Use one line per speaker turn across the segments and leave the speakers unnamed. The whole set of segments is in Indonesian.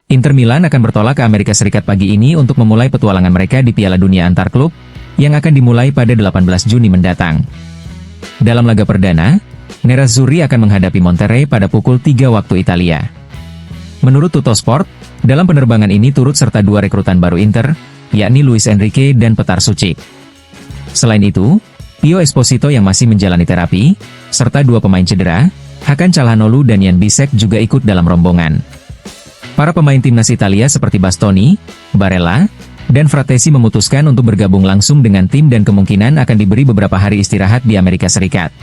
Inter Milan akan bertolak ke Amerika Serikat pagi ini untuk memulai petualangan mereka di Piala Dunia Antar Klub yang akan dimulai pada 18 Juni mendatang. Dalam laga perdana, Nerazzurri akan menghadapi Monterrey pada pukul 3 waktu Italia. Menurut Tuttosport, dalam penerbangan ini turut serta 2 rekrutan baru Inter, yakni Luis Enrique dan Petar Sucic. Selain itu, Pio Esposito yang masih menjalani terapi, serta 2 pemain cedera, Hakan Calhanoglu dan Jan Bisek juga ikut dalam rombongan. Para pemain timnas Italia seperti Bastoni, Barella, dan Fratesi memutuskan untuk bergabung langsung dengan tim dan kemungkinan akan diberi beberapa hari istirahat di Amerika Serikat.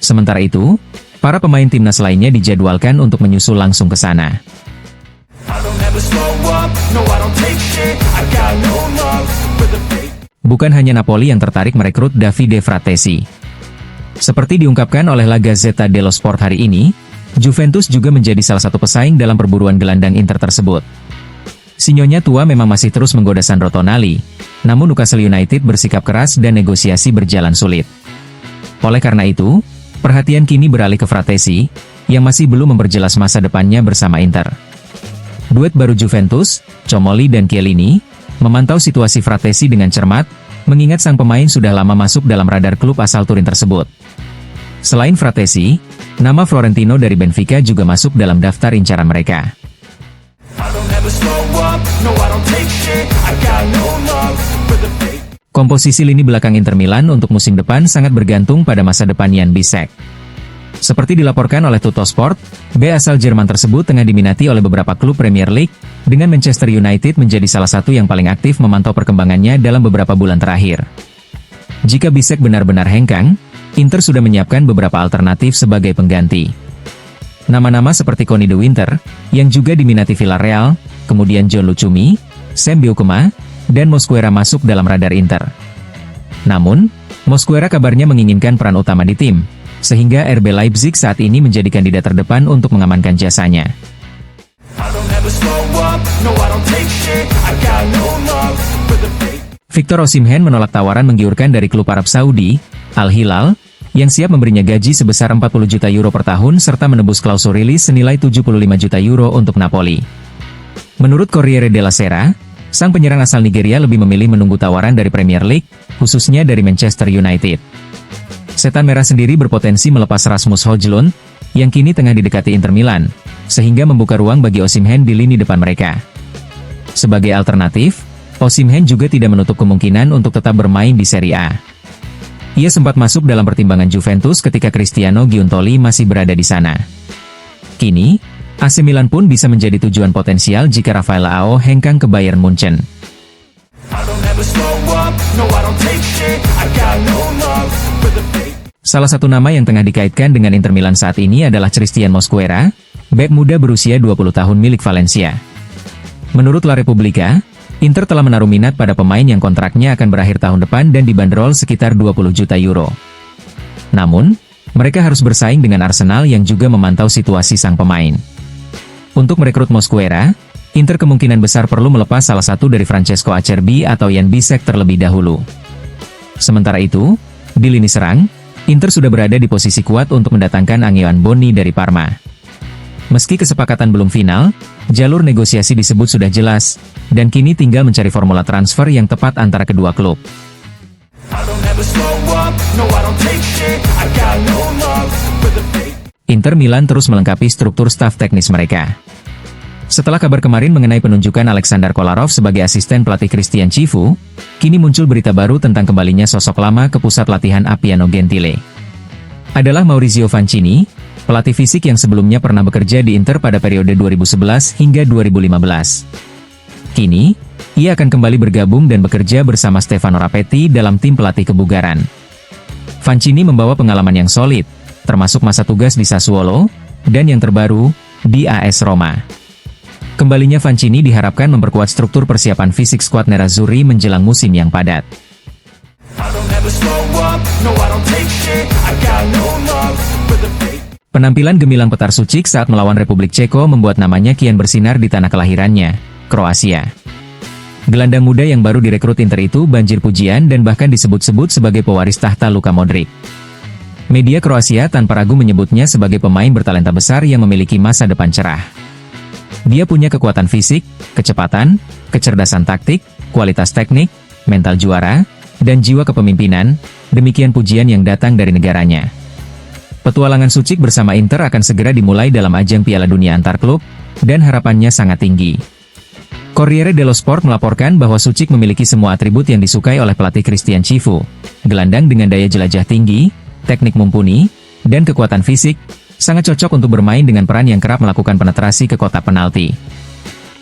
Sementara itu, para pemain timnas lainnya dijadwalkan untuk menyusul langsung ke sana. Bukan hanya Napoli yang tertarik merekrut Davide Fratesi. Seperti diungkapkan oleh La Gazzetta dello Sport hari ini, Juventus juga menjadi salah satu pesaing dalam perburuan gelandang Inter tersebut. Sinyonya tua memang masih terus menggoda Sandro Tonali, namun Newcastle United bersikap keras dan negosiasi berjalan sulit. Oleh karena itu, perhatian kini beralih ke Fratesi, yang masih belum memperjelas masa depannya bersama Inter. Duet baru Juventus, Comoli dan Chiellini, memantau situasi Fratesi dengan cermat, mengingat sang pemain sudah lama masuk dalam radar klub asal Turin tersebut. Selain Fratesi, nama Florentino dari Benfica juga masuk dalam daftar incaran mereka. Komposisi lini belakang Inter Milan untuk musim depan sangat bergantung pada masa depan Jan Bisek. Seperti dilaporkan oleh Tuttosport, B asal Jerman tersebut tengah diminati oleh beberapa klub Premier League, dengan Manchester United menjadi salah satu yang paling aktif memantau perkembangannya dalam beberapa bulan terakhir. Jika Bisek benar-benar hengkang, Inter sudah menyiapkan beberapa alternatif sebagai pengganti. Nama-nama seperti Conny de Winter, yang juga diminati Villarreal, kemudian John Lucumi, Sam Biokema, dan Mosquera masuk dalam radar Inter. Namun, Mosquera kabarnya menginginkan peran utama di tim, sehingga RB Leipzig saat ini menjadi kandidat terdepan untuk mengamankan jasanya. Victor Osimhen menolak tawaran menggiurkan dari klub Arab Saudi, Al Hilal, yang siap memberinya gaji sebesar 40 juta euro per tahun serta menebus klausul rilis senilai 75 juta euro untuk Napoli. Menurut Corriere della Sera, sang penyerang asal Nigeria lebih memilih menunggu tawaran dari Premier League, khususnya dari Manchester United. Setan Merah sendiri berpotensi melepas Rasmus Højlund, yang kini tengah didekati Inter Milan, sehingga membuka ruang bagi Osimhen di lini depan mereka. Sebagai alternatif, Osimhen juga tidak menutup kemungkinan untuk tetap bermain di Serie A. Ia sempat masuk dalam pertimbangan Juventus ketika Cristiano Giuntoli masih berada di sana. Kini, AC Milan pun bisa menjadi tujuan potensial jika Rafael Leao hengkang ke Bayern Munchen. Salah satu nama yang tengah dikaitkan dengan Inter Milan saat ini adalah Christian Mosquera, bek muda berusia 20 tahun milik Valencia. Menurut La Repubblica, Inter telah menaruh minat pada pemain yang kontraknya akan berakhir tahun depan dan dibanderol sekitar 20 juta euro. Namun, mereka harus bersaing dengan Arsenal yang juga memantau situasi sang pemain. Untuk merekrut Mosquera, Inter kemungkinan besar perlu melepas salah satu dari Francesco Acerbi atau Jan Bisek terlebih dahulu. Sementara itu, di lini serang, Inter sudah berada di posisi kuat untuk mendatangkan Angelo Boni dari Parma. Meski kesepakatan belum final, jalur negosiasi disebut sudah jelas, dan kini tinggal mencari formula transfer yang tepat antara kedua klub. Inter Milan terus melengkapi struktur staf teknis mereka. Setelah kabar kemarin mengenai penunjukan Alexander Kolarov sebagai asisten pelatih Christian Chivu, kini muncul berita baru tentang kembalinya sosok lama ke pusat latihan Appiano Gentile. Adalah Maurizio Vancini, pelatih fisik yang sebelumnya pernah bekerja di Inter pada periode 2011 hingga 2015. Kini, ia akan kembali bergabung dan bekerja bersama Stefano Rapetti dalam tim pelatih kebugaran. Vancini membawa pengalaman yang solid, termasuk masa tugas di Sassuolo, dan yang terbaru, di AS Roma. Kembalinya Vancini diharapkan memperkuat struktur persiapan fisik skuad Nerazzurri menjelang musim yang padat. Penampilan gemilang Petar Sucic saat melawan Republik Ceko membuat namanya kian bersinar di tanah kelahirannya, Kroasia. Gelandang muda yang baru direkrut Inter itu banjir pujian dan bahkan disebut-sebut sebagai pewaris tahta Luka Modric. Media Kroasia tanpa ragu menyebutnya sebagai pemain bertalenta besar yang memiliki masa depan cerah. Dia punya kekuatan fisik, kecepatan, kecerdasan taktik, kualitas teknik, mental juara, dan jiwa kepemimpinan, demikian pujian yang datang dari negaranya. Petualangan Sučik bersama Inter akan segera dimulai dalam ajang Piala Dunia antar klub, dan harapannya sangat tinggi. Corriere dello Sport melaporkan bahwa Sučik memiliki semua atribut yang disukai oleh pelatih Christian Chivu, gelandang dengan daya jelajah tinggi, teknik mumpuni, dan kekuatan fisik, sangat cocok untuk bermain dengan peran yang kerap melakukan penetrasi ke kotak penalti.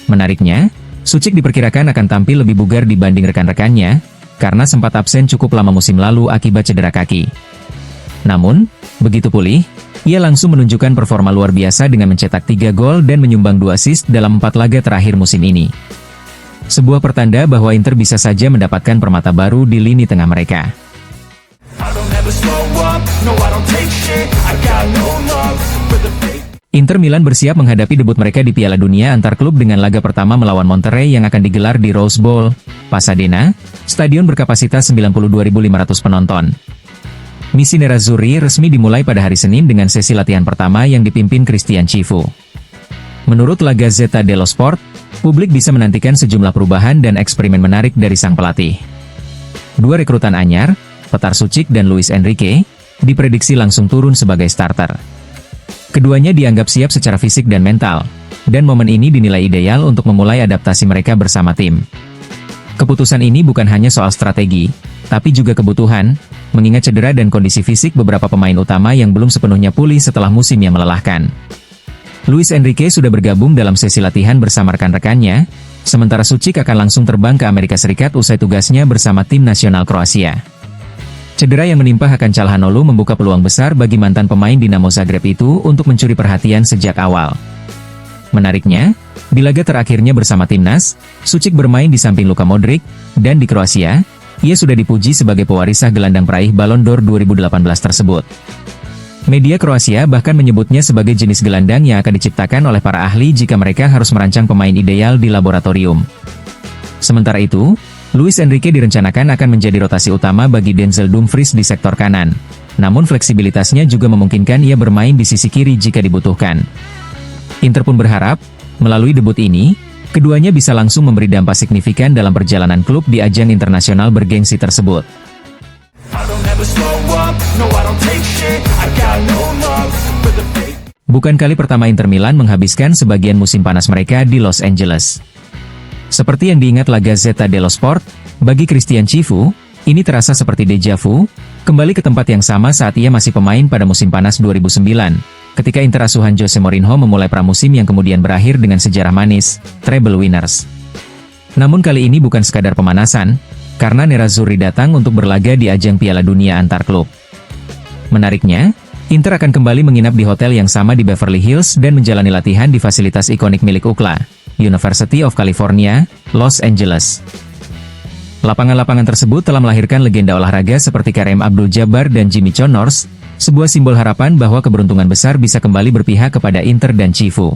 Menariknya, Sučik diperkirakan akan tampil lebih bugar dibanding rekan-rekannya, karena sempat absen cukup lama musim lalu akibat cedera kaki. Namun, begitu pulih, ia langsung menunjukkan performa luar biasa dengan mencetak 3 gol dan menyumbang 2 assist dalam 4 laga terakhir musim ini. Sebuah pertanda bahwa Inter bisa saja mendapatkan permata baru di lini tengah mereka. Inter Milan bersiap menghadapi debut mereka di Piala Dunia antar klub dengan laga pertama melawan Monterrey yang akan digelar di Rose Bowl, Pasadena, stadion berkapasitas 92.500 penonton. Misi Nerazzurri resmi dimulai pada hari Senin dengan sesi latihan pertama yang dipimpin Christian Chivu. Menurut La Gazzetta dello Sport, publik bisa menantikan sejumlah perubahan dan eksperimen menarik dari sang pelatih. 2 rekrutan anyar, Petar Sučik dan Luis Enrique, diprediksi langsung turun sebagai starter. Keduanya dianggap siap secara fisik dan mental, dan momen ini dinilai ideal untuk memulai adaptasi mereka bersama tim. Keputusan ini bukan hanya soal strategi, tapi juga kebutuhan, mengingat cedera dan kondisi fisik beberapa pemain utama yang belum sepenuhnya pulih setelah musim yang melelahkan. Luis Enrique sudah bergabung dalam sesi latihan bersama rekan-rekannya, sementara Sučik akan langsung terbang ke Amerika Serikat usai tugasnya bersama tim nasional Kroasia. Cedera yang menimpa Hakan Çalhanoğlu membuka peluang besar bagi mantan pemain Dinamo Zagreb itu untuk mencuri perhatian sejak awal. Menariknya, di laga terakhirnya bersama timnas, Sučik bermain di samping Luka Modric, dan di Kroasia, ia sudah dipuji sebagai pewarisah gelandang peraih Ballon d'Or 2018 tersebut. Media Kroasia bahkan menyebutnya sebagai jenis gelandang yang akan diciptakan oleh para ahli jika mereka harus merancang pemain ideal di laboratorium. Sementara itu, Luis Enrique direncanakan akan menjadi rotasi utama bagi Denzel Dumfries di sektor kanan. Namun fleksibilitasnya juga memungkinkan ia bermain di sisi kiri jika dibutuhkan. Inter pun berharap, melalui debut ini, keduanya bisa langsung memberi dampak signifikan dalam perjalanan klub di ajang internasional bergengsi tersebut. Bukan kali pertama Inter Milan menghabiskan sebagian musim panas mereka di Los Angeles. Seperti yang diingat La Gazzetta dello Sport, bagi Christian Chivu, ini terasa seperti deja vu, kembali ke tempat yang sama saat ia masih pemain pada musim panas 2009, ketika Inter asuhan Jose Mourinho memulai pramusim yang kemudian berakhir dengan sejarah manis, treble winners. Namun kali ini bukan sekadar pemanasan, karena Nerazzurri datang untuk berlaga di ajang Piala Dunia antar klub. Menariknya, Inter akan kembali menginap di hotel yang sama di Beverly Hills dan menjalani latihan di fasilitas ikonik milik UCLA, University of California, Los Angeles. Lapangan-lapangan tersebut telah melahirkan legenda olahraga seperti Kareem Abdul-Jabbar dan Jimmy Connors, sebuah simbol harapan bahwa keberuntungan besar bisa kembali berpihak kepada Inter dan Chivu.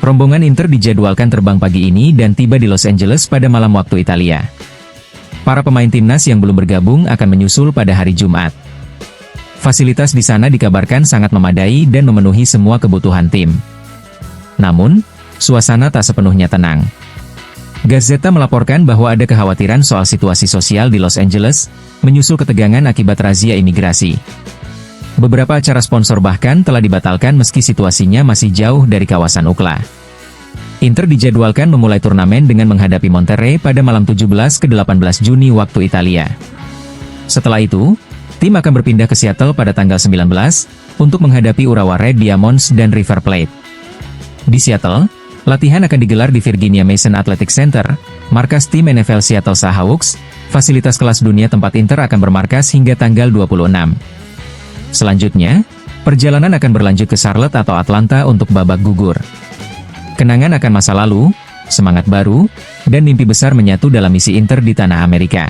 Rombongan Inter dijadwalkan terbang pagi ini dan tiba di Los Angeles pada malam waktu Italia. Para pemain timnas yang belum bergabung akan menyusul pada hari Jumat. Fasilitas di sana dikabarkan sangat memadai dan memenuhi semua kebutuhan tim. Namun, suasana tak sepenuhnya tenang. Gazzetta melaporkan bahwa ada kekhawatiran soal situasi sosial di Los Angeles, menyusul ketegangan akibat razia imigrasi. Beberapa acara sponsor bahkan telah dibatalkan meski situasinya masih jauh dari kawasan UCLA. Inter dijadwalkan memulai turnamen dengan menghadapi Monterrey pada malam 17 ke 18 Juni waktu Italia. Setelah itu, tim akan berpindah ke Seattle pada tanggal 19, untuk menghadapi Urawa Red Diamonds dan River Plate. Di Seattle, latihan akan digelar di Virginia Mason Athletic Center, markas tim NFL Seattle Seahawks, fasilitas kelas dunia tempat Inter akan bermarkas hingga tanggal 26. Selanjutnya, perjalanan akan berlanjut ke Charlotte atau Atlanta untuk babak gugur. Kenangan akan masa lalu, semangat baru, dan mimpi besar menyatu dalam misi Inter di tanah Amerika.